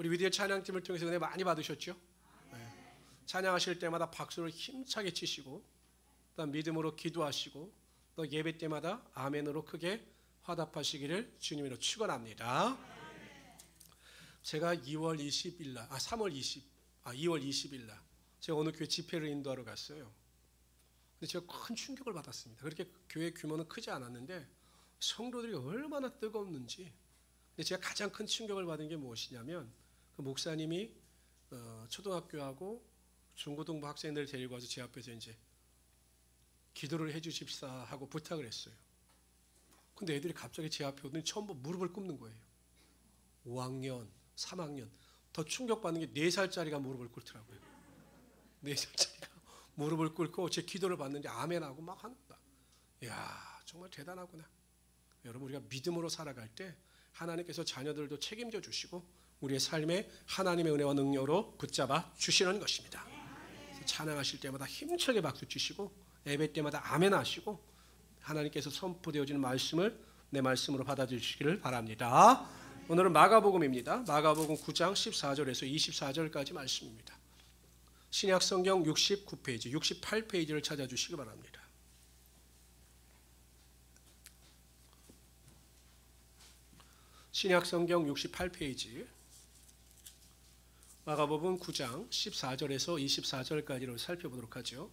우리 위대한 찬양팀을 통해서 은혜 많이 받으셨죠? 네. 찬양하실 때마다 박수를 힘차게 치시고 또 믿음으로 기도하시고 또 예배 때마다 아멘으로 크게 화답하시기를 주님으로 축원합니다. 제가 2월 20일 날, 2월 20일 날 제가 어느 교회 집회를 인도하러 갔어요. 근데 제가 큰 충격을 받았습니다. 그렇게 교회 규모는 크지 않았는데 성도들이 얼마나 뜨거웠는지. 근데 제가 가장 큰 충격을 받은 게 무엇이냐면 그 목사님이 초등학교하고 중고등부 학생들을 데리고 와서 제 앞에서 이제 기도를 해주십사 하고 부탁을 했어요. 근데 애들이 갑자기 제 앞에 오더니 처음 무릎을 꿇는 거예요. 5학년, 3학년. 더 충격받는 게 4살짜리가 무릎을 꿇더라고요. 4살짜리가 무릎을 꿇고 제 기도를 받는데 아멘하고 막 하는 거다. 이야, 정말 대단하구나. 여러분, 우리가 믿음으로 살아갈 때 하나님께서 자녀들도 책임져 주시고 우리의 삶에 하나님의 은혜와 능력으로 붙잡아 주시는 것입니다. 찬양하실 때마다 힘차게 박수 치시고 예배 때마다 아멘 하시고 하나님께서 선포되어지는 말씀을 내 말씀으로 받아주시기를 바랍니다. 오늘은 마가복음입니다. 마가복음 9장 14절에서 24절까지 말씀입니다. 신약성경 69페이지, 68페이지를 찾아주시기 바랍니다. 신약성경 68페이지, 마가복음 9장 14절에서 24절까지를 살펴보도록 하죠.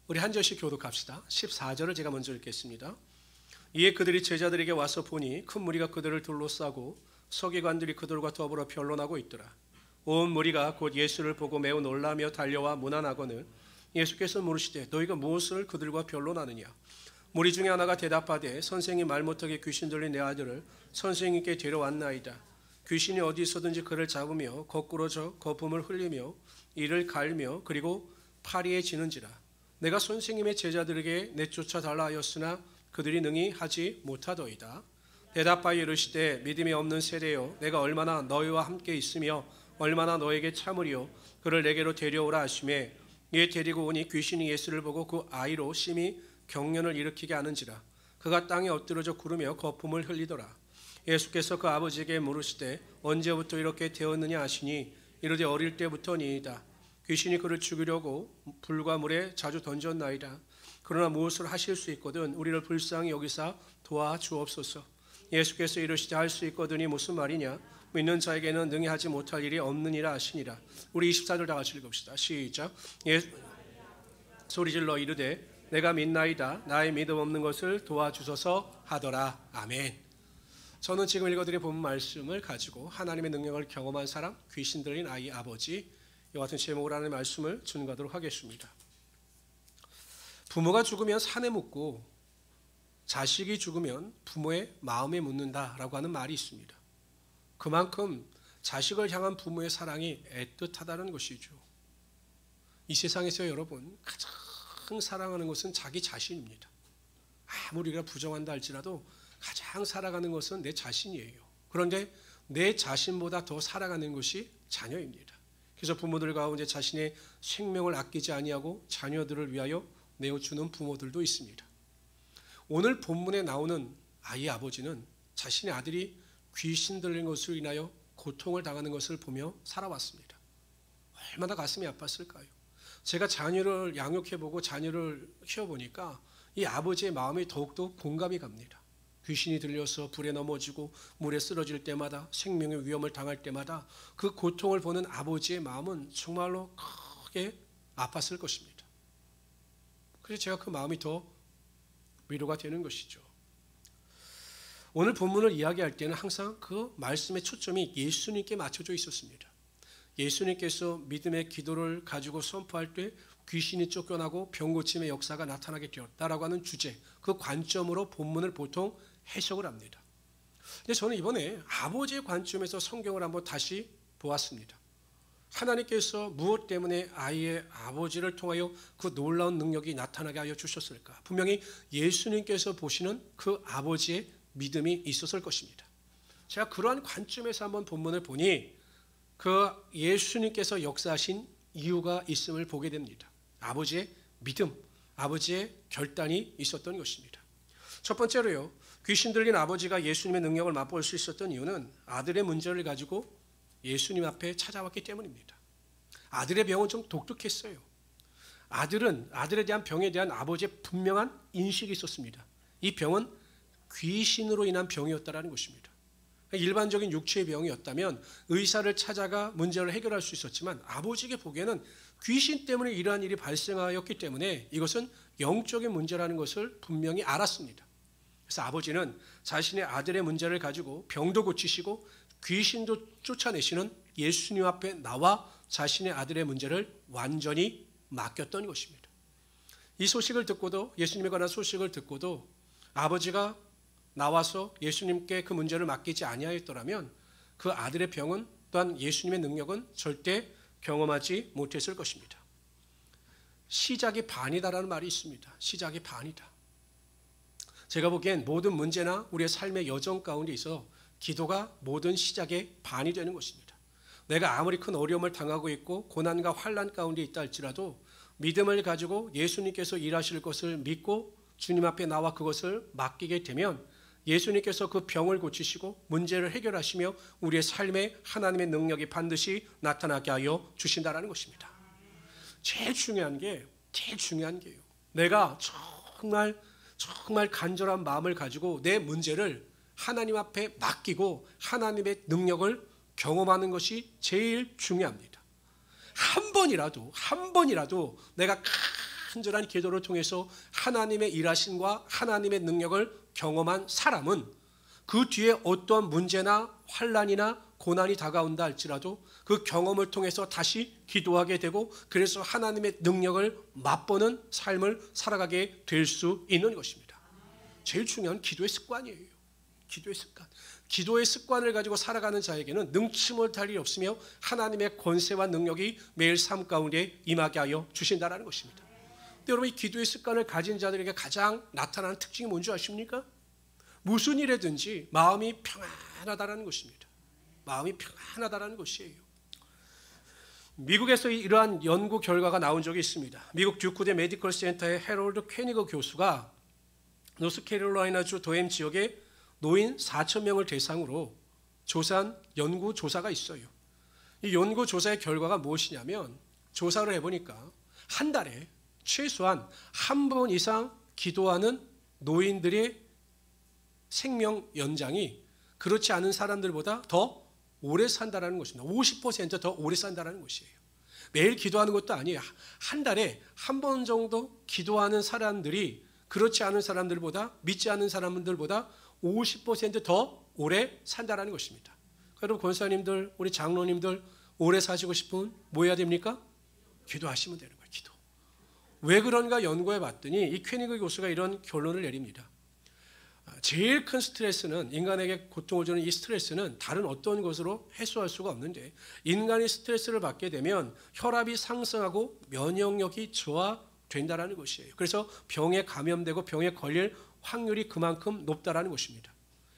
우리 한 절씩 교독합시다. 14절을 제가 먼저 읽겠습니다. 이에 그들이 제자들에게 와서 보니 큰 무리가 그들을 둘러싸고 서기관들이 그들과 더불어 변론하고 있더라. 온 무리가 곧 예수를 보고 매우 놀라며 달려와 문안하거늘 예수께서 물으시되 너희가 무엇을 그들과 변론하느냐. 무리 중에 하나가 대답하되 선생이 말 못하게 귀신 들린 내 아들을 선생님께 데려왔나이다. 귀신이 어디서든지 그를 잡으며 거꾸로 져 거품을 흘리며 이를 갈며 그리고 파리에 지는지라. 내가 선생님의 제자들에게 내쫓아 달라 하였으나 그들이 능히 하지 못하더이다. 대답하여 이르시되 믿음이 없는 세대여 내가 얼마나 너희와 함께 있으며 얼마나 너에게 참으리요. 그를 내게로 데려오라 하시매 이에 데리고 오니 귀신이 예수를 보고 그 아이로 심히 경련을 일으키게 하는지라. 그가 땅에 엎드러져 구르며 거품을 흘리더라. 예수께서 그 아버지에게 물으시되 언제부터 이렇게 되었느냐 하시니 이르되 어릴 때부터니이다. 귀신이 그를 죽이려고 불과 물에 자주 던졌나이다. 그러나 무엇을 하실 수 있거든 우리를 불쌍히 여기사 도와주옵소서. 예수께서 이르시되 할 수 있거든이 무슨 말이냐. 믿는 자에게는 능히 하지 못할 일이 없느니라 하시니라. 우리 24절 다 같이 읽읍시다. 시작. 소리질러 이르되 내가 믿나이다. 나의 믿음 없는 것을 도와주소서 하더라. 아멘. 저는 지금 읽어드린 본 말씀을 가지고 하나님의 능력을 경험한 사람, 귀신 들린 아이 아버지, 이와 같은 제목으로 하는 말씀을 준비하도록 하겠습니다. 부모가 죽으면 산에 묻고 자식이 죽으면 부모의 마음에 묻는다라고 하는 말이 있습니다. 그만큼 자식을 향한 부모의 사랑이 애틋하다는 것이죠. 이 세상에서 여러분 가장 사랑하는 것은 자기 자신입니다. 아무리 우리가 부정한다 할지라도 가장 사랑하는 것은 내 자신이에요. 그런데 내 자신보다 더 사랑하는 것이 자녀입니다. 그래서 부모들 가운데 자신의 생명을 아끼지 아니하고 자녀들을 위하여 내어주는 부모들도 있습니다. 오늘 본문에 나오는 아이의 아버지는 자신의 아들이 귀신 들린 것으로 인하여 고통을 당하는 것을 보며 살아왔습니다. 얼마나 가슴이 아팠을까요? 제가 자녀를 양육해보고 자녀를 키워보니까 이 아버지의 마음이 더욱더 공감이 갑니다. 귀신이 들려서 불에 넘어지고 물에 쓰러질 때마다 생명의 위험을 당할 때마다 그 고통을 보는 아버지의 마음은 정말로 크게 아팠을 것입니다. 그래서 제가 그 마음이 더 위로가 되는 것이죠. 오늘 본문을 이야기할 때는 항상 그 말씀의 초점이 예수님께 맞춰져 있었습니다. 예수님께서 믿음의 기도를 가지고 선포할 때 귀신이 쫓겨나고 병고침의 역사가 나타나게 되었다라고 하는 주제, 그 관점으로 본문을 보통 해석을 합니다. 근데 저는 이번에 아버지의 관점에서 성경을 한번 다시 보았습니다. 하나님께서 무엇 때문에 아이의 아버지를 통하여 그 놀라운 능력이 나타나게 하여 주셨을까? 분명히 예수님께서 보시는 그 아버지의 믿음이 있었을 것입니다. 제가 그러한 관점에서 한번 본문을 보니 그 예수님께서 역사하신 이유가 있음을 보게 됩니다. 아버지의 믿음, 아버지의 결단이 있었던 것입니다. 첫 번째로요, 귀신 들린 아버지가 예수님의 능력을 맛볼 수 있었던 이유는 아들의 문제를 가지고 예수님 앞에 찾아왔기 때문입니다. 아들의 병은 좀 독특했어요. 아들에 대한 병에 대한 아버지의 분명한 인식이 있었습니다. 이 병은 귀신으로 인한 병이었다는 것입니다. 일반적인 육체의 병이었다면 의사를 찾아가 문제를 해결할 수 있었지만 아버지에게 보기에는 귀신 때문에 이러한 일이 발생하였기 때문에 이것은 영적인 문제라는 것을 분명히 알았습니다. 그래서 아버지는 자신의 아들의 문제를 가지고 병도 고치시고 귀신도 쫓아내시는 예수님 앞에 나와 자신의 아들의 문제를 완전히 맡겼던 것입니다. 이 소식을 듣고도, 예수님에 관한 소식을 듣고도 아버지가 나와서 예수님께 그 문제를 맡기지 아니하였더라면 그 아들의 병은 또한 예수님의 능력은 절대 경험하지 못했을 것입니다. 시작이 반이다라는 말이 있습니다. 시작이 반이다. 제가 보기엔 모든 문제나 우리의 삶의 여정 가운데 있어 기도가 모든 시작의 반이 되는 것입니다. 내가 아무리 큰 어려움을 당하고 있고 고난과 환난 가운데 있다 할지라도 믿음을 가지고 예수님께서 일하실 것을 믿고 주님 앞에 나와 그것을 맡기게 되면 예수님께서 그 병을 고치시고 문제를 해결하시며 우리의 삶에 하나님의 능력이 반드시 나타나게 하여 주신다는 것입니다. 제일 중요한 게요. 내가 정말 간절한 마음을 가지고 내 문제를 하나님 앞에 맡기고 하나님의 능력을 경험하는 것이 제일 중요합니다. 한 번이라도 내가 간절한 기도를 통해서 하나님의 일하심과 하나님의 능력을 경험한 사람은 그 뒤에 어떠한 문제나 환난이나 고난이 다가온다 할지라도 그 경험을 통해서 다시 기도하게 되고 그래서 하나님의 능력을 맛보는 삶을 살아가게 될 수 있는 것입니다. 제일 중요한 기도의 습관이에요. 기도의 습관을 가지고 살아가는 자에게는 능치 못할 일이 없으며 하나님의 권세와 능력이 매일 삶 가운데 임하게 하여 주신다는 것입니다. 근데 여러분, 이 기도의 습관을 가진 자들에게 가장 나타나는 특징이 뭔지 아십니까? 무슨 일에든지 마음이 평안하다는 것입니다. 마음이 평안하다는 것이에요. 미국에서 이러한 연구 결과가 나온 적이 있습니다. 미국 듀크대 메디컬 센터의 해롤드 퀘니거 교수가 노스캐롤라이나주 도엠 지역의 노인 4,000명을 대상으로 조사한 연구 조사가 있어요. 이 연구 조사의 결과가 무엇이냐면 조사를 해보니까 한 달에 최소한 한 번 이상 기도하는 노인들의 생명 연장이 그렇지 않은 사람들보다 더 오래 산다는 것입니다. 50% 더 오래 산다는 것이에요. 매일 기도하는 것도 아니에요. 한 달에 한 번 정도 기도하는 사람들이 그렇지 않은 사람들보다, 믿지 않는 사람들보다 50% 오래 산다는 것입니다. 여러분, 권사님들, 우리 장로님들 오래 사시고 싶으면 뭐 해야 됩니까? 기도하시면 되는 거예요. 기도. 왜 그런가 연구해 봤더니 이 퀘니거 교수가 이런 결론을 내립니다. 제일 큰 스트레스는, 인간에게 고통을 주는 이 스트레스는 다른 어떤 것으로 해소할 수가 없는데, 인간이 스트레스를 받게 되면 혈압이 상승하고 면역력이 저하된다는 것이에요. 그래서 병에 감염되고 병에 걸릴 확률이 그만큼 높다라는 것입니다.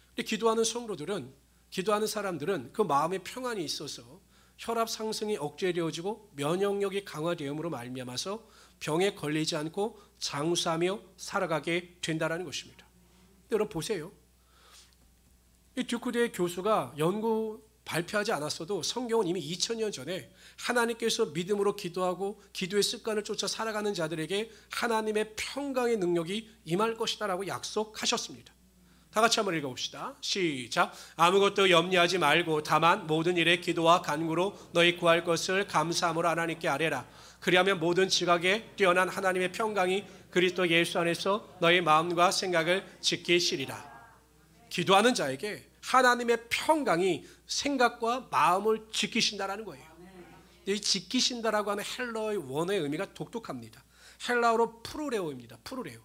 근데 기도하는 성도들은, 기도하는 사람들은 그 마음의 평안이 있어서 혈압 상승이 억제되어지고 면역력이 강화되음으로 말미암아서 병에 걸리지 않고 장수하며 살아가게 된다는 것입니다. 여러분 보세요. 이 듀크대 교수가 연구 발표하지 않았어도 성경은 이미 2000년 전에 하나님께서 믿음으로 기도하고 기도의 습관을 쫓아 살아가는 자들에게 하나님의 평강의 능력이 임할 것이다라고 약속하셨습니다. 다 같이 한번 읽어봅시다. 시작. 아무것도 염려하지 말고 다만 모든 일에 기도와 간구로 너희 구할 것을 감사함으로 하나님께 아뢰라. 그리하면 모든 지각에 뛰어난 하나님의 평강이 그리스도 예수 안에서 너희 마음과 생각을 지키시리라. 기도하는 자에게 하나님의 평강이 생각과 마음을 지키신다라는 거예요. 이 지키신다라고 하는 헬라어의 원어의 의미가 독특합니다. 헬라어로 프루레오입니다. 프루레오.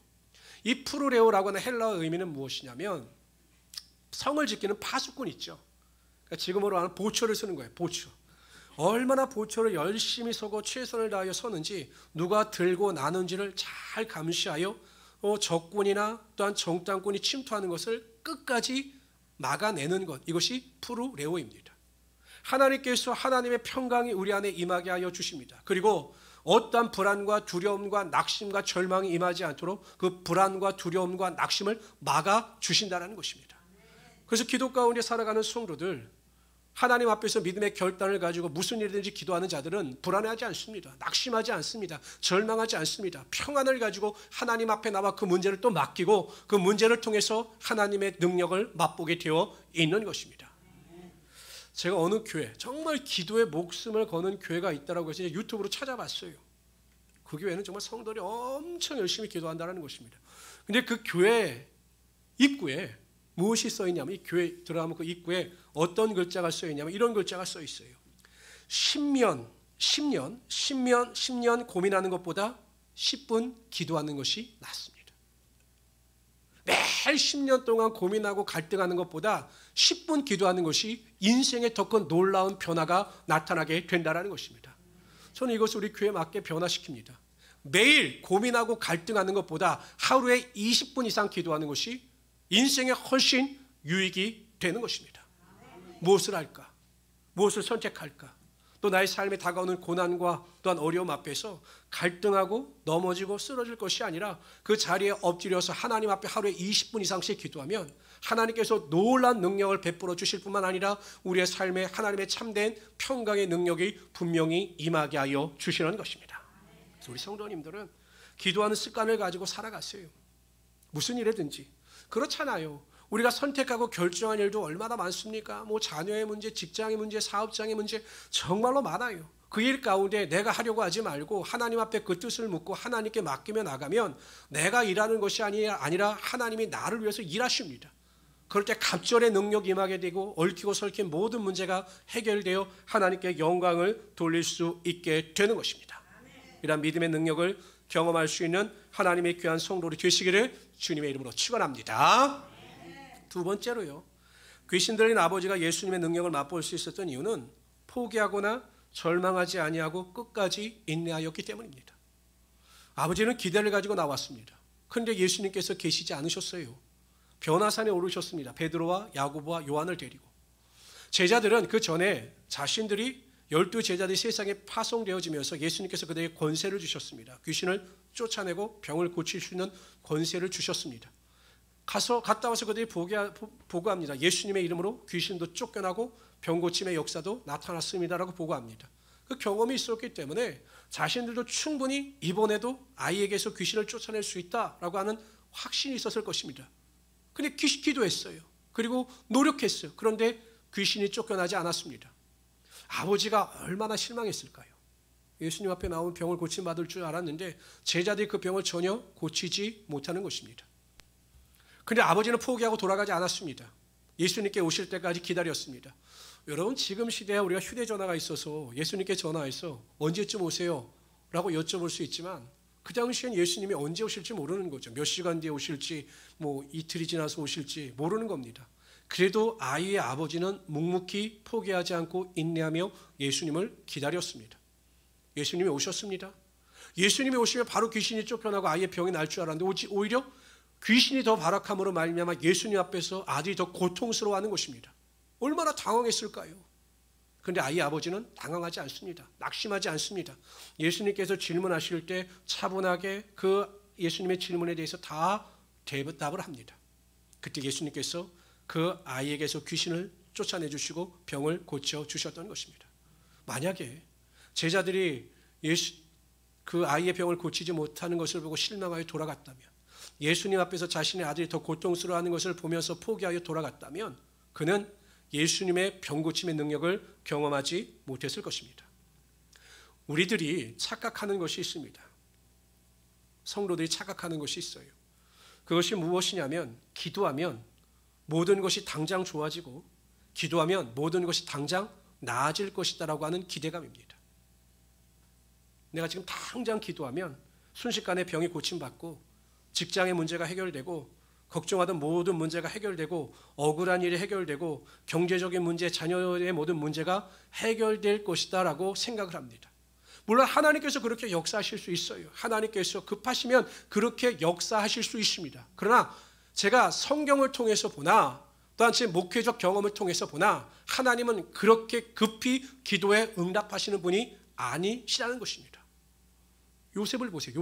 이 프루레오라고 하는 헬라어 의미는 무엇이냐면 성을 지키는 파수꾼 있죠. 그러니까 지금으로 하는 보초를 쓰는 거예요. 보초. 얼마나 보초를 열심히 서고 최선을 다하여 서는지, 누가 들고 나는지를 잘 감시하여 적군이나 또한 정탐꾼이 침투하는 것을 끝까지 막아내는 것, 이것이 프루레오입니다. 하나님께서 하나님의 평강이 우리 안에 임하게 하여 주십니다. 그리고 어떠한 불안과 두려움과 낙심과 절망이 임하지 않도록 그 불안과 두려움과 낙심을 막아주신다는 것입니다. 그래서 기도 가운데 살아가는 성도들, 하나님 앞에서 믿음의 결단을 가지고 무슨 일이든지 기도하는 자들은 불안해하지 않습니다. 낙심하지 않습니다. 절망하지 않습니다. 평안을 가지고 하나님 앞에 나와 그 문제를 또 맡기고 그 문제를 통해서 하나님의 능력을 맛보게 되어 있는 것입니다. 제가 어느 교회, 정말 기도에 목숨을 거는 교회가 있다고 해서 유튜브로 찾아봤어요. 그 교회는 정말 성도들이 엄청 열심히 기도한다는 것입니다. 근데 그 교회 입구에 무엇이 써 있냐면, 이 교회 들어가면 그 입구에 어떤 글자가 써 있냐면 이런 글자가 써 있어요. 10년 고민하는 것보다 10분 기도하는 것이 낫습니다. 매일 10년 동안 고민하고 갈등하는 것보다 10분 기도하는 것이 인생에 더 큰 놀라운 변화가 나타나게 된다는 것입니다. 저는 이것을 우리 교회에 맞게 변화시킵니다. 매일 고민하고 갈등하는 것보다 하루에 20분 이상 기도하는 것이 인생에 훨씬 유익이 되는 것입니다. 무엇을 할까? 무엇을 선택할까? 또 나의 삶에 다가오는 고난과 또한 어려움 앞에서 갈등하고 넘어지고 쓰러질 것이 아니라 그 자리에 엎드려서 하나님 앞에 하루에 20분 이상씩 기도하면 하나님께서 놀라운 능력을 베풀어 주실 뿐만 아니라 우리의 삶에 하나님의 참된 평강의 능력이 분명히 임하게 하여 주시는 것입니다. 그래서 우리 성도님들은 기도하는 습관을 가지고 살아갔어요. 무슨 일이든지. 그렇잖아요. 우리가 선택하고 결정한 일도 얼마나 많습니까? 뭐 자녀의 문제, 직장의 문제, 사업장의 문제 정말로 많아요. 그 일 가운데 내가 하려고 하지 말고 하나님 앞에 그 뜻을 묻고 하나님께 맡기며 나가면 내가 일하는 것이 아니라 하나님이 나를 위해서 일하십니다. 그럴 때 갑절의 능력이 임하게 되고 얽히고 설킨 모든 문제가 해결되어 하나님께 영광을 돌릴 수 있게 되는 것입니다. 이런 믿음의 능력을 경험할 수 있는 하나님의 귀한 성도들이 되시기를 주님의 이름으로 축원합니다. 두 번째로요, 귀신 들린 아버지가 예수님의 능력을 맛볼 수 있었던 이유는 포기하거나 절망하지 아니하고 끝까지 인내하였기 때문입니다. 아버지는 기대를 가지고 나왔습니다. 그런데 예수님께서 계시지 않으셨어요. 변화산에 오르셨습니다. 베드로와 야고보와 요한을 데리고. 제자들은 그 전에 자신들이 12제자들이 세상에 파송되어지면서 예수님께서 그들에게 권세를 주셨습니다. 귀신을 쫓아내고 병을 고칠 수 있는 권세를 주셨습니다. 갔다 와서 그들이 보고합니다. 예수님의 이름으로 귀신도 쫓겨나고 병 고침의 역사도 나타났습니다라고 보고합니다. 그 경험이 있었기 때문에 자신들도 충분히 이번에도 아이에게서 귀신을 쫓아낼 수 있다라고 하는 확신이 있었을 것입니다. 근데 기도했어요. 그리고 노력했어요. 그런데 귀신이 쫓겨나지 않았습니다. 아버지가 얼마나 실망했을까요? 예수님 앞에 나온 병을 고침받을 줄 알았는데 제자들이 그 병을 전혀 고치지 못하는 것입니다. 그런데 아버지는 포기하고 돌아가지 않았습니다. 예수님께 오실 때까지 기다렸습니다. 여러분, 지금 시대에 우리가 휴대전화가 있어서 예수님께 전화해서 언제쯤 오세요? 라고 여쭤볼 수 있지만 그 당시엔 예수님이 언제 오실지 모르는 거죠. 몇 시간 뒤에 오실지, 뭐 이틀이 지나서 오실지 모르는 겁니다. 그래도 아이의 아버지는 묵묵히 포기하지 않고 인내하며 예수님을 기다렸습니다. 예수님이 오셨습니다. 예수님이 오시면 바로 귀신이 쫓겨나고 아이의 병이 날 줄 알았는데 오히려 귀신이 더 발악함으로 말미암아 예수님 앞에서 아들이 더 고통스러워하는 것입니다. 얼마나 당황했을까요? 그런데 아이의 아버지는 당황하지 않습니다. 낙심하지 않습니다. 예수님께서 질문하실 때 차분하게 그 예수님의 질문에 대해서 다 대답을 합니다. 그때 예수님께서 그 아이에게서 귀신을 쫓아내 주시고 병을 고쳐 주셨던 것입니다. 만약에 제자들이 그 아이의 병을 고치지 못하는 것을 보고 실망하여 돌아갔다면, 예수님 앞에서 자신의 아들이 더 고통스러워하는 것을 보면서 포기하여 돌아갔다면 그는 예수님의 병 고침의 능력을 경험하지 못했을 것입니다. 우리들이 착각하는 것이 있습니다. 성도들이 착각하는 것이 있어요. 그것이 무엇이냐면 기도하면 모든 것이 당장 좋아지고 기도하면 모든 것이 당장 나아질 것이다라고 하는 기대감입니다. 내가 지금 당장 기도하면 순식간에 병이 고침받고 직장의 문제가 해결되고 걱정하던 모든 문제가 해결되고 억울한 일이 해결되고 경제적인 문제, 자녀의 모든 문제가 해결될 것이다 라고 생각을 합니다. 물론 하나님께서 그렇게 역사하실 수 있어요. 하나님께서 급하시면 그렇게 역사하실 수 있습니다. 그러나 제가 성경을 통해서 보나 또한 제 목회적 경험을 통해서 보나 하나님은 그렇게 급히 기도에 응답하시는 분이 아니시라는 것입니다. 요셉을 보세요.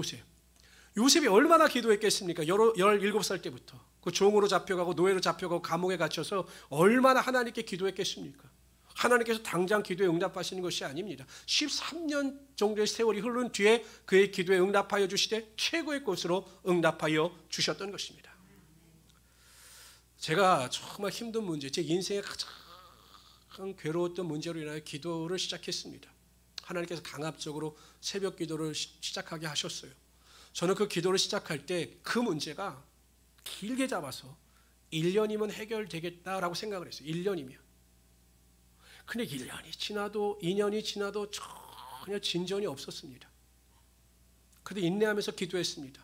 요셉이 얼마나 기도했겠습니까? 17살 때부터 그 종으로 잡혀가고 노예로 잡혀가고 감옥에 갇혀서 얼마나 하나님께 기도했겠습니까? 하나님께서 당장 기도에 응답하시는 것이 아닙니다. 13년 정도의 세월이 흐른 뒤에 그의 기도에 응답하여 주시되 최고의 것으로 응답하여 주셨던 것입니다. 제가 정말 힘든 문제, 제 인생의 가장 괴로웠던 문제로 인하여 기도를 시작했습니다. 하나님께서 강압적으로 새벽 기도를 시작하게 하셨어요. 저는 그 기도를 시작할 때 그 문제가 길게 잡아서 1년이면 해결되겠다라고 생각을 했어요. 1년이면. 근데 1년이 지나도 2년이 지나도 전혀 진전이 없었습니다. 그런데 인내하면서 기도했습니다.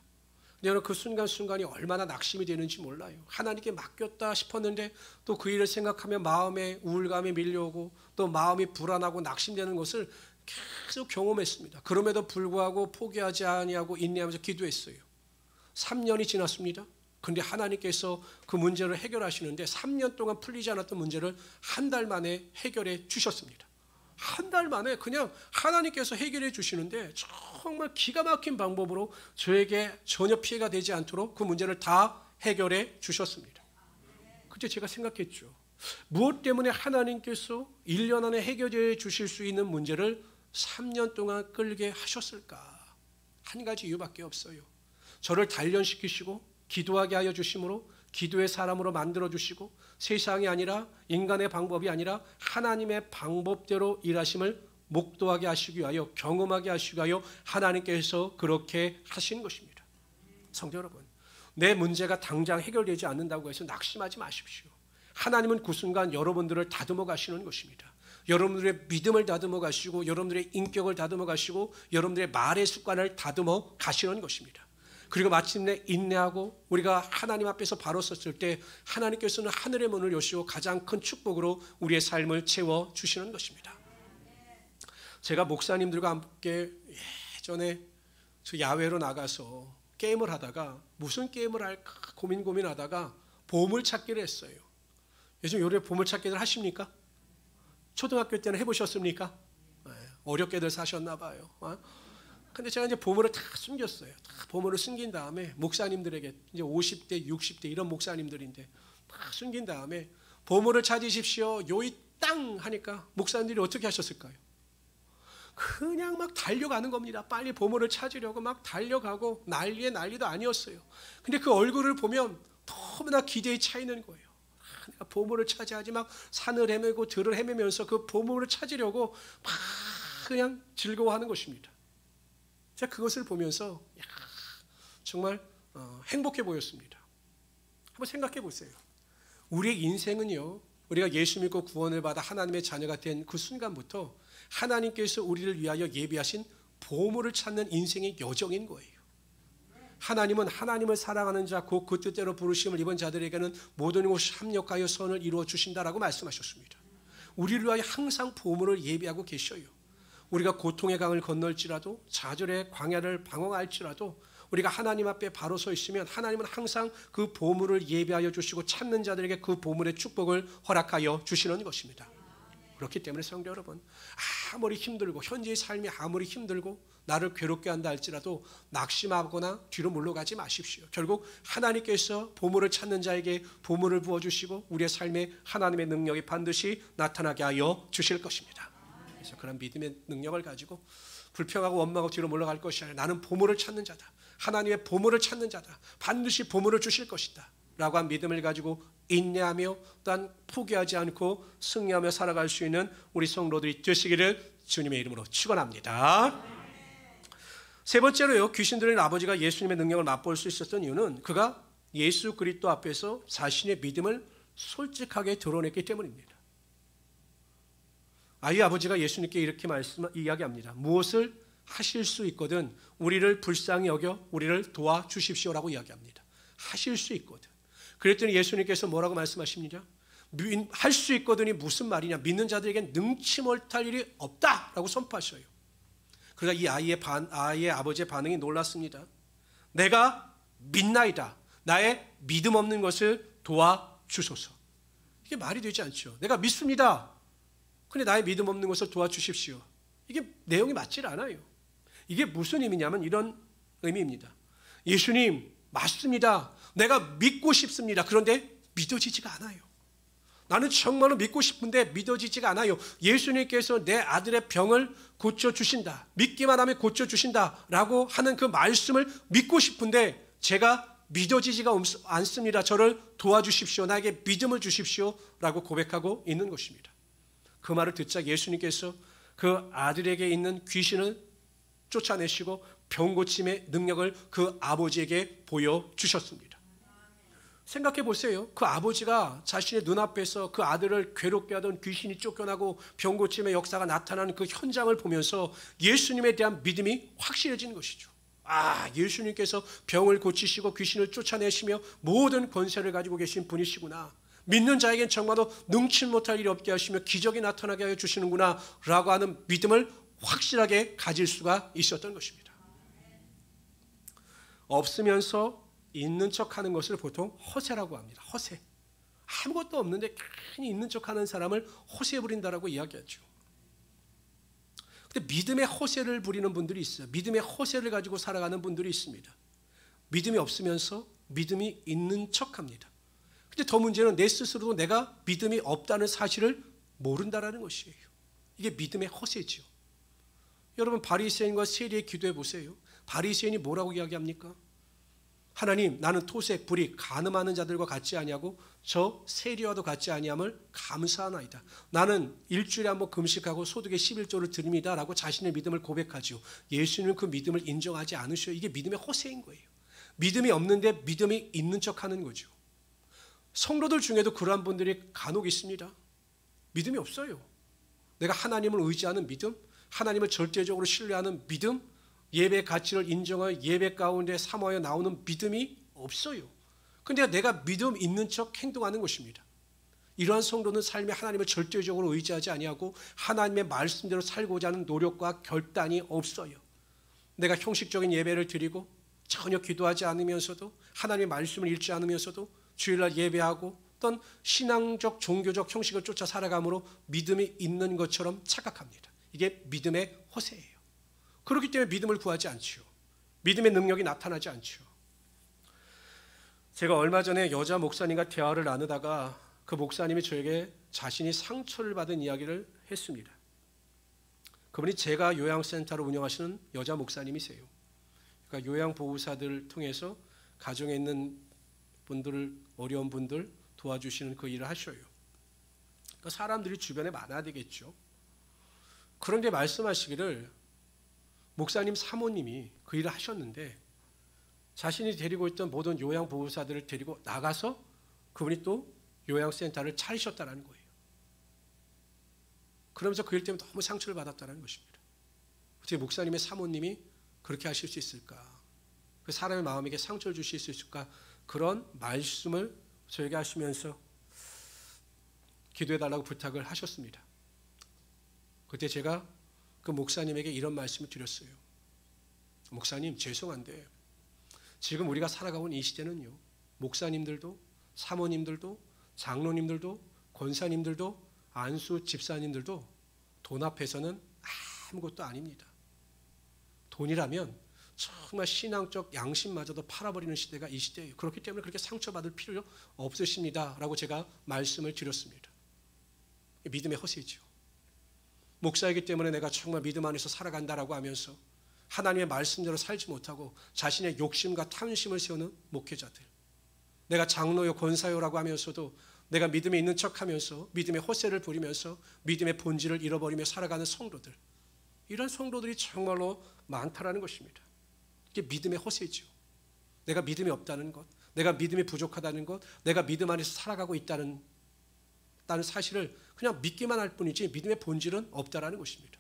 근데 저는 그 순간순간이 얼마나 낙심이 되는지 몰라요. 하나님께 맡겼다 싶었는데 또 그 일을 생각하며 마음에 우울감이 밀려오고 또 마음이 불안하고 낙심되는 것을 계속 경험했습니다. 그럼에도 불구하고 포기하지 아니하고 인내하면서 기도했어요. 3년이 지났습니다. 그런데 하나님께서 그 문제를 해결하시는데 3년 동안 풀리지 않았던 문제를 한 달 만에 해결해 주셨습니다. 한 달 만에 그냥 하나님께서 해결해 주시는데 정말 기가 막힌 방법으로 저에게 전혀 피해가 되지 않도록 그 문제를 다 해결해 주셨습니다. 그때 제가 생각했죠. 무엇 때문에 하나님께서 1년 안에 해결해 주실 수 있는 문제를 3년 동안 끌게 하셨을까? 한 가지 이유밖에 없어요. 저를 단련시키시고 기도하게 하여 주심으로 기도의 사람으로 만들어 주시고 세상이 아니라 인간의 방법이 아니라 하나님의 방법대로 일하심을 목도하게 하시기 위하여 경험하게 하시기 위하여 하나님께서 그렇게 하신 것입니다. 성도 여러분, 내 문제가 당장 해결되지 않는다고 해서 낙심하지 마십시오. 하나님은 그 순간 여러분들을 다듬어 가시는 것입니다. 여러분들의 믿음을 다듬어 가시고 여러분들의 인격을 다듬어 가시고 여러분들의 말의 습관을 다듬어 가시는 것입니다. 그리고 마침내 인내하고 우리가 하나님 앞에서 바로 섰을 때 하나님께서는 하늘의 문을 여시고 가장 큰 축복으로 우리의 삶을 채워주시는 것입니다. 제가 목사님들과 함께 예전에 저 야외로 나가서 게임을 하다가 무슨 게임을 할까 고민하다가 보물찾기를 했어요. 요즘 요새 보물찾기를 하십니까? 초등학교 때는 해보셨습니까? 어렵게들 사셨나 봐요. 근데 제가 이제 보물을 다 숨겼어요. 다 보물을 숨긴 다음에 목사님들에게 이제 50대, 60대 이런 목사님들인데 다 숨긴 다음에 보물을 찾으십시오. 요이 땅 하니까 목사님들이 어떻게 하셨을까요? 그냥 막 달려가는 겁니다. 빨리 보물을 찾으려고 막 달려가고 난리도 아니었어요. 근데 그 얼굴을 보면 너무나 기대에 차 있는 거예요. 내가 보물을 찾아야지 막 산을 헤매고 들을 헤매면서 그 보물을 찾으려고 막 그냥 즐거워하는 것입니다. 제가 그것을 보면서 정말 행복해 보였습니다. 한번 생각해 보세요. 우리의 인생은요, 우리가 예수 믿고 구원을 받아 하나님의 자녀가 된 그 순간부터 하나님께서 우리를 위하여 예비하신 보물을 찾는 인생의 여정인 거예요. 하나님은 하나님을 사랑하는 자, 곧 그 뜻대로 부르심을 입은 자들에게는 모든 것이 합력하여 선을 이루어 주신다라고 말씀하셨습니다. 우리를 위하여 항상 보물을 예비하고 계셔요. 우리가 고통의 강을 건널지라도 좌절의 광야를 방황할지라도 우리가 하나님 앞에 바로 서 있으면 하나님은 항상 그 보물을 예비하여 주시고 찾는 자들에게 그 보물의 축복을 허락하여 주시는 것입니다. 그렇기 때문에 성도 여러분, 아무리 힘들고 현재의 삶이 아무리 힘들고 나를 괴롭게 한다 할지라도 낙심하거나 뒤로 물러가지 마십시오. 결국 하나님께서 보물을 찾는 자에게 보물을 부어주시고 우리의 삶에 하나님의 능력이 반드시 나타나게 하여 주실 것입니다. 그래서 그런 믿음의 능력을 가지고 불평하고 원망하고 뒤로 물러갈 것이 아니라 나는 보물을 찾는 자다. 하나님의 보물을 찾는 자다. 반드시 보물을 주실 것이다. 라고 한 믿음을 가지고 인내하며 또한 포기하지 않고 승리하며 살아갈 수 있는 우리 성도들이 되시기를 주님의 이름으로 축원합니다. 세 번째로요, 귀신들의 아버지가 예수님의 능력을 맛볼 수 있었던 이유는 그가 예수 그리스도 앞에서 자신의 믿음을 솔직하게 드러냈기 때문입니다. 아이 아버지가 예수님께 이렇게 이야기합니다. 무엇을 하실 수 있거든 우리를 불쌍히 여겨 우리를 도와주십시오라고 이야기합니다. 하실 수 있거든. 그랬더니 예수님께서 뭐라고 말씀하십니까? 할 수 있거든이 무슨 말이냐? 믿는 자들에게 능치 못할 일이 없다라고 선포하셔요. 그러자 이 아이의 아버지의 반응이 놀랐습니다. 내가 믿나이다. 나의 믿음 없는 것을 도와주소서. 이게 말이 되지 않죠. 내가 믿습니다. 근데 나의 믿음 없는 것을 도와주십시오. 이게 내용이 맞질 않아요. 이게 무슨 의미냐면 이런 의미입니다. 예수님 맞습니다. 내가 믿고 싶습니다. 그런데 믿어지지가 않아요. 나는 정말로 믿고 싶은데 믿어지지가 않아요. 예수님께서 내 아들의 병을 고쳐주신다. 믿기만 하면 고쳐주신다. 라고 하는 그 말씀을 믿고 싶은데 제가 믿어지지가 않습니다. 저를 도와주십시오. 나에게 믿음을 주십시오. 라고 고백하고 있는 것입니다. 그 말을 듣자 예수님께서 그 아들에게 있는 귀신을 쫓아내시고 병 고침의 능력을 그 아버지에게 보여주셨습니다. 생각해 보세요. 그 아버지가 자신의 눈앞에서 그 아들을 괴롭게 하던 귀신이 쫓겨나고 병 고침의 역사가 나타나는 그 현장을 보면서 예수님에 대한 믿음이 확실해지는 것이죠. 예수님께서 병을 고치시고 귀신을 쫓아내시며 모든 권세를 가지고 계신 분이시구나. 믿는 자에겐 정말로 능치 못할 일이 없게 하시며 기적이 나타나게 하여 주시는구나 라고 하는 믿음을 확실하게 가질 수가 있었던 것입니다. 없으면서 있는 척하는 것을 보통 허세라고 합니다. 허세. 아무것도 없는데 괜히 있는 척하는 사람을 허세 부린다라고 이야기하죠. 근데 믿음의 허세를 부리는 분들이 있어요. 믿음의 허세를 가지고 살아가는 분들이 있습니다. 믿음이 없으면서 믿음이 있는 척합니다. 근데 더 문제는 내 스스로도 내가 믿음이 없다는 사실을 모른다라는 것이에요. 이게 믿음의 허세지요. 여러분 바리새인과 세리의 기도해 보세요. 바리새인이 뭐라고 이야기합니까? 하나님, 나는 토색, 불익, 간음하는 자들과 같지 아니하고 저 세리와도 같지 아니함을 감사하나이다. 나는 일주일에 한번 금식하고 소득의 11조를 드립니다 라고 자신의 믿음을 고백하죠. 예수님은 그 믿음을 인정하지 않으셔요. 이게 믿음의 허세인 거예요. 믿음이 없는데 믿음이 있는 척하는 거죠. 성도들 중에도 그러한 분들이 간혹 있습니다. 믿음이 없어요. 내가 하나님을 의지하는 믿음, 하나님을 절대적으로 신뢰하는 믿음, 예배 가치를 인정하여 예배 가운데 사모하여 나오는 믿음이 없어요. 그런데 내가 믿음 있는 척 행동하는 것입니다. 이러한 성도는 삶에 하나님을 절대적으로 의지하지 아니하고 하나님의 말씀대로 살고자 하는 노력과 결단이 없어요. 내가 형식적인 예배를 드리고 전혀 기도하지 않으면서도 하나님의 말씀을 읽지 않으면서도 주일날 예배하고 어떤 신앙적 종교적 형식을 쫓아 살아감으로 믿음이 있는 것처럼 착각합니다. 이게 믿음의 허세예요. 그렇기 때문에 믿음을 구하지 않죠. 믿음의 능력이 나타나지 않죠. 제가 얼마 전에 여자 목사님과 대화를 나누다가 그 목사님이 저에게 자신이 상처를 받은 이야기를 했습니다. 그분이 제가 요양센터를 운영하시는 여자 목사님이세요. 그러니까 요양보호사들을 통해서 가정에 있는 분들을, 어려운 분들 도와주시는 그 일을 하셔요. 그러니까 사람들이 주변에 많아야 되겠죠. 그런데 말씀하시기를 목사님 사모님이 그 일을 하셨는데 자신이 데리고 있던 모든 요양보호사들을 데리고 나가서 그분이 또 요양센터를 차리셨다는 거예요. 그러면서 그 일 때문에 너무 상처를 받았다는 것입니다. 어떻게 목사님의 사모님이 그렇게 하실 수 있을까? 그 사람의 마음에게 상처를 주실 수 있을까? 그런 말씀을 저에게 하시면서 기도해달라고 부탁을 하셨습니다. 그때 제가 그 목사님에게 이런 말씀을 드렸어요. 목사님, 죄송한데 지금 우리가 살아가고 있는 이 시대는요, 목사님들도 사모님들도 장로님들도 권사님들도 안수 집사님들도 돈 앞에서는 아무것도 아닙니다. 돈이라면 정말 신앙적 양심마저도 팔아버리는 시대가 이 시대예요. 그렇기 때문에 그렇게 상처받을 필요 없으십니다 라고 제가 말씀을 드렸습니다. 믿음의 허세죠. 목사이기 때문에 내가 정말 믿음 안에서 살아간다라고 하면서 하나님의 말씀대로 살지 못하고 자신의 욕심과 탐심을 세우는 목회자들, 내가 장로요 권사요라고 하면서도 내가 믿음에 있는 척하면서 믿음의 허세를 부리면서 믿음의 본질을 잃어버리며 살아가는 성도들, 이런 성도들이 정말로 많다라는 것입니다. 이게 믿음의 허세죠. 내가 믿음이 없다는 것, 내가 믿음이 부족하다는 것, 내가 믿음 안에서 살아가고 있다는 사실을 그냥 믿기만 할 뿐이지 믿음의 본질은 없다라는 것입니다.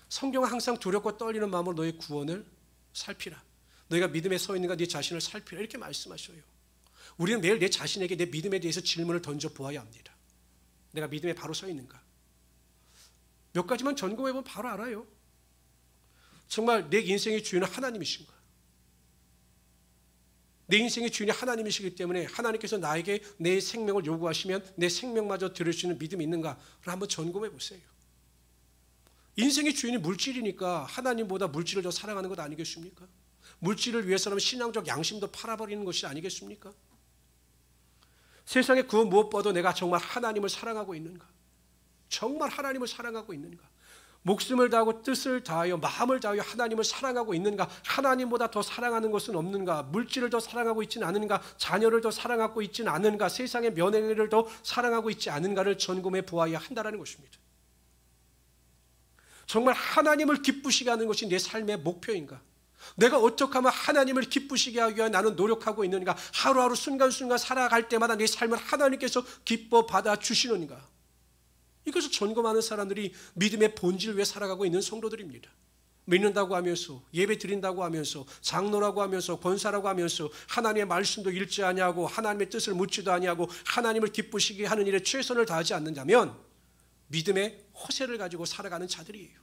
성경은 항상 두렵고 떨리는 마음으로 너의 구원을 살피라. 너희가 믿음에 서 있는가 네 자신을 살피라. 이렇게 말씀하셔요. 우리는 매일 내 자신에게 내 믿음에 대해서 질문을 던져 보아야 합니다. 내가 믿음에 바로 서 있는가? 몇 가지만 점검해보면 바로 알아요. 정말 내 인생의 주인은 하나님이신가? 내 인생의 주인이 하나님이시기 때문에 하나님께서 나에게 내 생명을 요구하시면 내 생명마저 들을 수 있는 믿음이 있는가를 한번 점검해 보세요. 인생의 주인이 물질이니까 하나님보다 물질을 더 사랑하는 것 아니겠습니까? 물질을 위해서라면 신앙적 양심도 팔아버리는 것이 아니겠습니까? 세상에 그 무엇보다도 내가 정말 하나님을 사랑하고 있는가? 정말 하나님을 사랑하고 있는가? 목숨을 다하고 뜻을 다하여 마음을 다하여 하나님을 사랑하고 있는가? 하나님보다 더 사랑하는 것은 없는가? 물질을 더 사랑하고 있지는 않은가? 자녀를 더 사랑하고 있지는 않은가? 세상의 명예를 더 사랑하고 있지 않은가를 점검해 보아야 한다는 것입니다. 정말 하나님을 기쁘시게 하는 것이 내 삶의 목표인가? 내가 어떻게 하면 하나님을 기쁘시게 하기 위해 나는 노력하고 있는가? 하루하루 순간순간 살아갈 때마다 내 삶을 하나님께서 기뻐 받아주시는가? 이것을 점검하는 사람들이 믿음의 본질 위에 살아가고 있는 성도들입니다. 믿는다고 하면서, 예배 드린다고 하면서, 장로라고 하면서, 권사라고 하면서 하나님의 말씀도 읽지 아니하고 하나님의 뜻을 묻지도 아니하고 하나님을 기쁘시게 하는 일에 최선을 다하지 않는다면 믿음의 허세를 가지고 살아가는 자들이에요.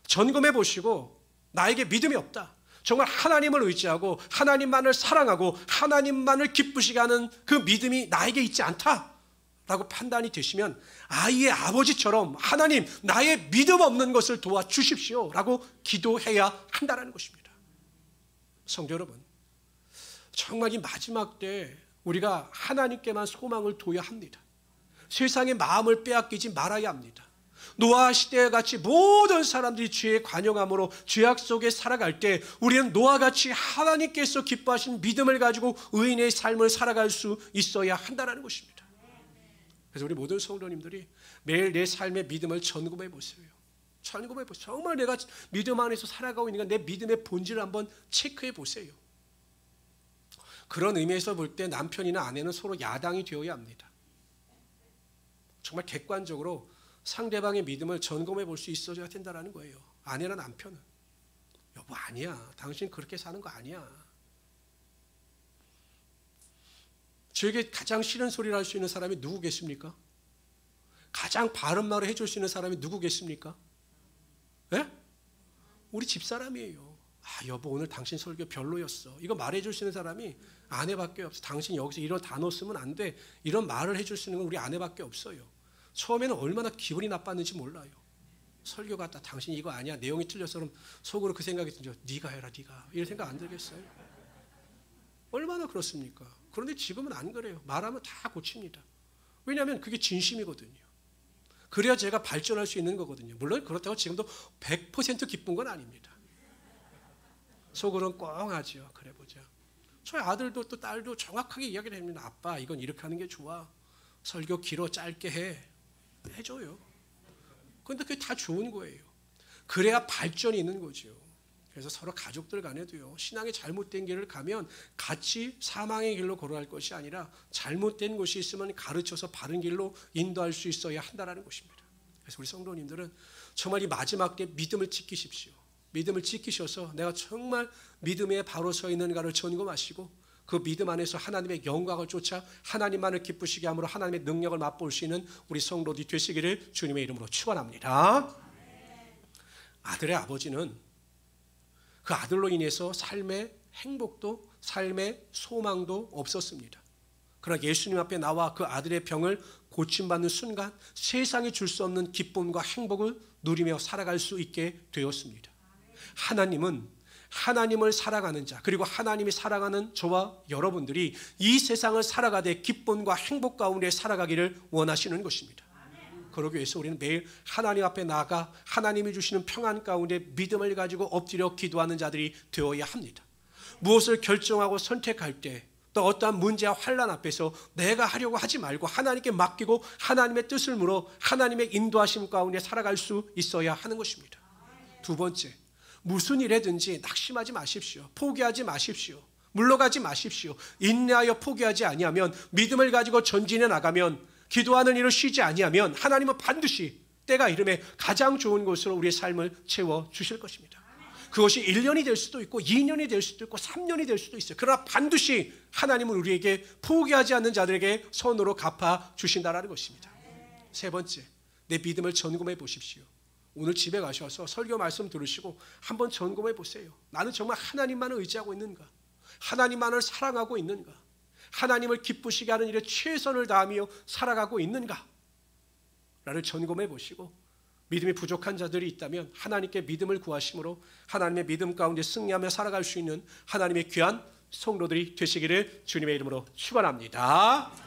점검해 보시고 나에게 믿음이 없다, 정말 하나님을 의지하고 하나님만을 사랑하고 하나님만을 기쁘시게 하는 그 믿음이 나에게 있지 않다 라고 판단이 되시면 아이의 아버지처럼 하나님 나의 믿음 없는 것을 도와주십시오 라고 기도해야 한다는 것입니다. 성도 여러분, 정말 이 마지막 때 우리가 하나님께만 소망을 둬야 합니다. 세상의 마음을 빼앗기지 말아야 합니다. 노아 시대와 같이 모든 사람들이 죄의 관영함으로 죄악 속에 살아갈 때 우리는 노아와 같이 하나님께서 기뻐하신 믿음을 가지고 의인의 삶을 살아갈 수 있어야 한다는 것입니다. 그래서 우리 모든 성도님들이 매일 내 삶의 믿음을 점검해 보세요. 점검해 보세요. 정말 내가 믿음 안에서 살아가고 있는가, 내 믿음의 본질을 한번 체크해 보세요. 그런 의미에서 볼 때 남편이나 아내는 서로 야당이 되어야 합니다. 정말 객관적으로 상대방의 믿음을 점검해 볼 수 있어야 된다는 거예요. 아내나 남편은. 여보 아니야, 당신 그렇게 사는 거 아니야. 저에게 가장 싫은 소리를 할 수 있는 사람이 누구 계십니까? 가장 바른 말을 해줄 수 있는 사람이 누구 계십니까? 네? 우리 집사람이에요. 아 여보 오늘 당신 설교 별로였어. 이거 말해줄 수 있는 사람이 아내밖에 없어. 당신 여기서 이런 단어 쓰면 안 돼. 이런 말을 해줄 수 있는 건 우리 아내밖에 없어요. 처음에는 얼마나 기분이 나빴는지 몰라요. 설교 같다, 당신 이거 아니야, 내용이 틀려서. 그럼 속으로 그 생각이 들죠. 네가 해라 네가. 이런 생각 안 들겠어요? 얼마나 그렇습니까? 그런데 지금은 안 그래요. 말하면 다 고칩니다. 왜냐하면 그게 진심이거든요. 그래야 제가 발전할 수 있는 거거든요. 물론 그렇다고 지금도 100% 기쁜 건 아닙니다. 속으로는 꽁하죠. 그래 보자. 저희 아들도 또 딸도 정확하게 이야기를 합니다. 아빠 이건 이렇게 하는 게 좋아. 설교 길어 짧게 해줘요. 그런데 그게 다 좋은 거예요. 그래야 발전이 있는 거죠. 그래서 서로 가족들 간에도요, 신앙의 잘못된 길을 가면 같이 사망의 길로 걸어갈 것이 아니라 잘못된 것이 있으면 가르쳐서 바른 길로 인도할 수 있어야 한다는 것입니다. 그래서 우리 성도님들은 정말 이 마지막 때 믿음을 지키십시오. 믿음을 지키셔서 내가 정말 믿음에 바로 서 있는가를 점검하시고 그 믿음 안에서 하나님의 영광을 쫓아 하나님만을 기쁘시게 함으로 하나님의 능력을 맛볼 수 있는 우리 성도들이 되시기를 주님의 이름으로 축원합니다. 아들의 아버지는 그 아들로 인해서 삶의 행복도 삶의 소망도 없었습니다. 그러나 예수님 앞에 나와 그 아들의 병을 고침받는 순간 세상이 줄 수 없는 기쁨과 행복을 누리며 살아갈 수 있게 되었습니다. 하나님은 하나님을 사랑하는 자, 그리고 하나님이 사랑하는 저와 여러분들이 이 세상을 살아가되 기쁨과 행복 가운데 살아가기를 원하시는 것입니다. 그러기 위해서 우리는 매일 하나님 앞에 나아가 하나님이 주시는 평안 가운데 믿음을 가지고 엎드려 기도하는 자들이 되어야 합니다. 무엇을 결정하고 선택할 때 또 어떠한 문제와 환난 앞에서 내가 하려고 하지 말고 하나님께 맡기고 하나님의 뜻을 물어 하나님의 인도하심 가운데 살아갈 수 있어야 하는 것입니다. 두 번째, 무슨 일에든지 낙심하지 마십시오. 포기하지 마십시오. 물러가지 마십시오. 인내하여 포기하지 아니하면, 믿음을 가지고 전진해 나가면, 기도하는 일을 쉬지 아니하면 하나님은 반드시 때가 이름에 가장 좋은 곳으로 우리의 삶을 채워주실 것입니다. 그것이 1년이 될 수도 있고 2년이 될 수도 있고 3년이 될 수도 있어요. 그러나 반드시 하나님은 우리에게 포기하지 않는 자들에게 선으로 갚아주신다는 것입니다. 세 번째, 내 믿음을 점검해 보십시오. 오늘 집에 가셔서 설교 말씀 들으시고 한번 점검해 보세요. 나는 정말 하나님만을 의지하고 있는가? 하나님만을 사랑하고 있는가? 하나님을 기쁘시게 하는 일에 최선을 다하며 살아가고 있는가? 라를 점검해 보시고 믿음이 부족한 자들이 있다면 하나님께 믿음을 구하심으로 하나님의 믿음 가운데 승리하며 살아갈 수 있는 하나님의 귀한 성도들이 되시기를 주님의 이름으로 축원합니다.